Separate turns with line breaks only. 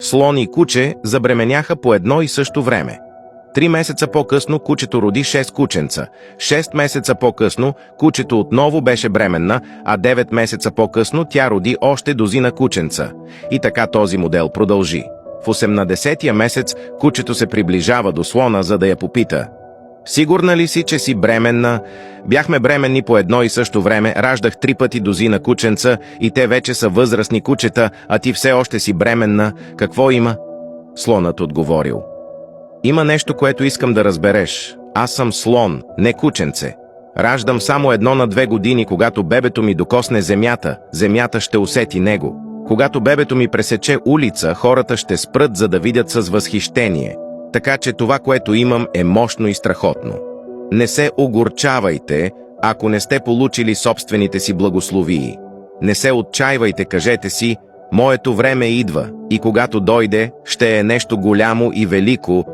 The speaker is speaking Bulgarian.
Слон и куче забременяха по едно и също време. 3 месеца по-късно кучето роди 6 кученца. 6 месеца по-късно кучето отново беше бременна, а 9 месеца по-късно тя роди още дозина кученца. И така този модел продължи. В 18-тия месец кучето се приближава до слона, за да я попита: „Сигурна ли си, че си бременна?“ „Бяхме бременни по едно и също време, раждах 3 пъти дозина кученца и те вече са възрастни кучета, а ти все още си бременна. Какво има?“ Слонът отговорил: „Има нещо, което искам да разбереш. Аз съм слон, не кученце. Раждам само едно на 2 години, когато бебето ми докосне земята, земята ще усети него. Когато бебето ми пресече улица, хората ще спрат, за да видят с възхищение. Така че това, което имам, е мощно и страхотно. Не се огорчавайте, ако не сте получили собствените си благословии. Не се отчайвайте, кажете си: „Моето време идва, и когато дойде, ще е нещо голямо и велико,